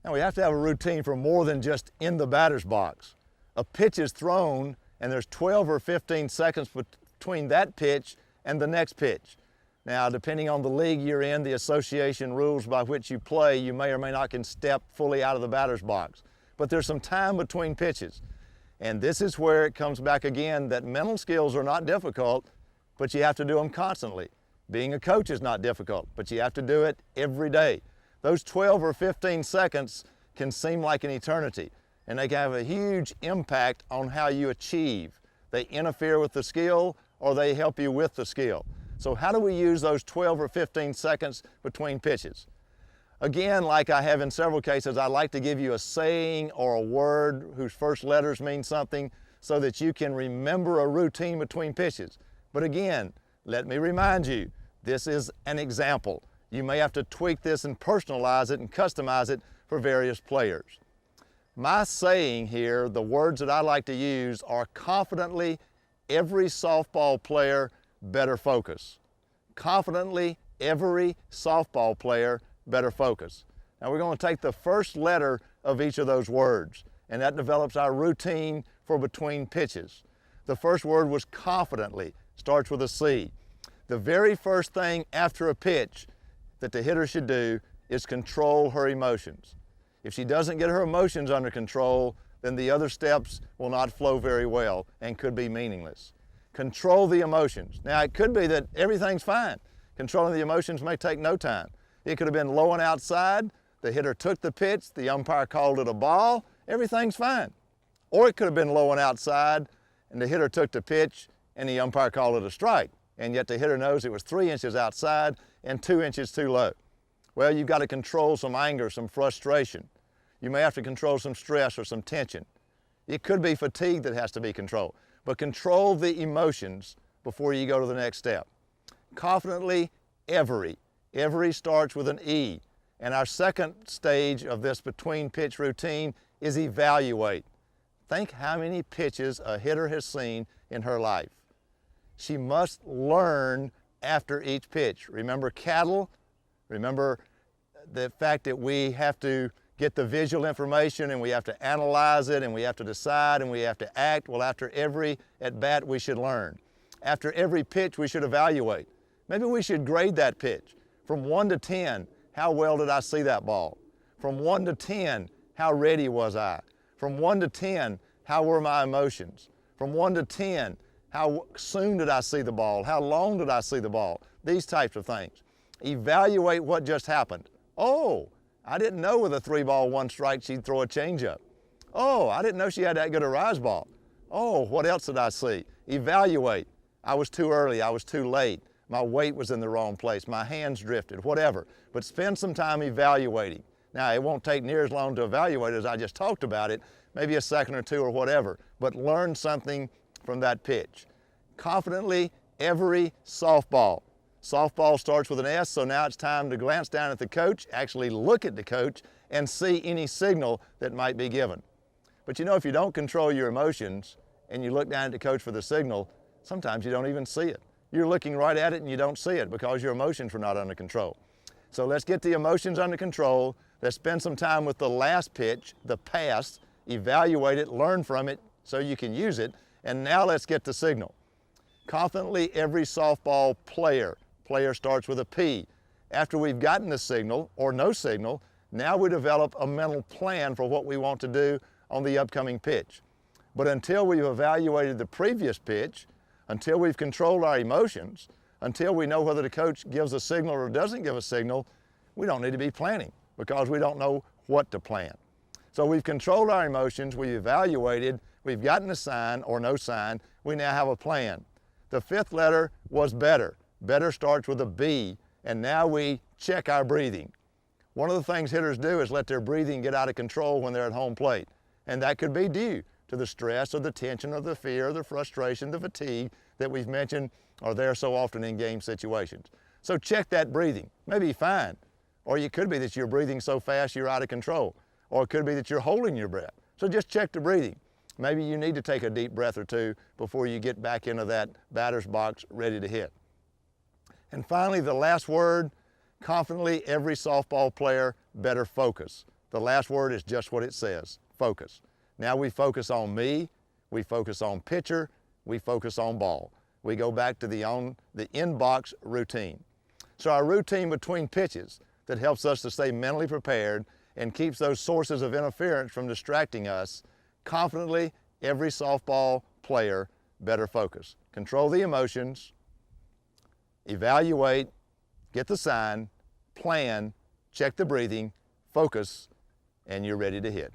Now we have to have a routine for more than just in the batter's box. A pitch is thrown and there's 12 or 15 seconds between that pitch and the next pitch. Now, depending on the league you're in, the association rules by which you play, you may or may not can step fully out of the batter's box. But there's some time between pitches. And this is where it comes back again that mental skills are not difficult, but you have to do them constantly. Being a coach is not difficult, but you have to do it every day. Those 12 or 15 seconds can seem like an eternity, and they can have a huge impact on how you achieve. They interfere with the skill or they help you with the skill. So how do we use those 12 or 15 seconds between pitches? Again, like I have in several cases, I like to give you a saying or a word whose first letters mean something so that you can remember a routine between pitches. But again, let me remind you, this is an example. You may have to tweak this and personalize it and customize it for various players. My saying here, the words that I like to use are confidently, every softball player better focus. Confidently, every softball player better focus. Now we're going to take the first letter of each of those words, and that develops our routine for between pitches. The first word was confidently, starts with a C. The very first thing after a pitch that the hitter should do is control her emotions. If she doesn't get her emotions under control, then the other steps will not flow very well and could be meaningless. Control the emotions. Now it could be that everything's fine. Controlling the emotions may take no time. It could have been low and outside, the hitter took the pitch, the umpire called it a ball, everything's fine. Or it could have been low and outside and the hitter took the pitch and the umpire called it a strike. And yet the hitter knows it was 3 inches outside and 2 inches too low. Well, you've got to control some anger, some frustration. You may have to control some stress or some tension. It could be fatigue that has to be controlled. But control the emotions before you go to the next step. Confidently, every. Every starts with an E. And our second stage of this between pitch routine is evaluate. Think how many pitches a hitter has seen in her life. She must learn after each pitch. Remember cattle? Remember the fact that we have to get the visual information and we have to analyze it and we have to decide and we have to act. Well, after every at-bat we should learn. After every pitch we should evaluate. Maybe we should grade that pitch. From 1 to 10, how well did I see that ball? From 1 to 10, how ready was I? From 1 to 10, how were my emotions? From 1 to 10, how soon did I see the ball? How long did I see the ball? These types of things. Evaluate what just happened. Oh, I didn't know with a 3-ball, 1 strike she'd throw a changeup. Oh, I didn't know she had that good a rise ball. Oh, what else did I see? Evaluate. I was too early, I was too late. My weight was in the wrong place, my hands drifted, whatever. But spend some time evaluating. Now, it won't take near as long to evaluate as I just talked about it, maybe a second or two or whatever, but learn something from that pitch. Confidently, every softball. Softball starts with an S, so now it's time to glance down at the coach, actually look at the coach, and see any signal that might be given. But you know, if you don't control your emotions and you look down at the coach for the signal, sometimes you don't even see it. You're looking right at it and you don't see it because your emotions were not under control. So let's get the emotions under control. Let's spend some time with the last pitch, the past, evaluate it, learn from it so you can use it, and now let's get the signal. Confidently, every softball player. Player starts with a P. After we've gotten the signal or no signal, now we develop a mental plan for what we want to do on the upcoming pitch. But until we've evaluated the previous pitch, until we've controlled our emotions, until we know whether the coach gives a signal or doesn't give a signal, we don't need to be planning because we don't know what to plan. So we've controlled our emotions, we've evaluated, we've gotten a sign or no sign, we now have a plan. The 5th letter was better. Better starts with a B, and now we check our breathing. One of the things hitters do is let their breathing get out of control when they're at home plate, and that could be due to the stress or the tension or the fear or the frustration, the fatigue that we've mentioned are there so often in game situations. So check that breathing. Maybe fine, or it could be that you're breathing so fast you're out of control, or it could be that you're holding your breath. So just check the breathing. Maybe you need to take a deep breath or two before you get back into that batter's box ready to hit. And finally, the last word, confidently every softball player better focus. The last word is just what it says, focus. Now we focus on me, we focus on pitcher, we focus on ball. We go back to the in-box routine. So our routine between pitches that helps us to stay mentally prepared and keeps those sources of interference from distracting us, confidently, every softball player better focus. Control the emotions, evaluate, get the sign, plan, check the breathing, focus, and you're ready to hit.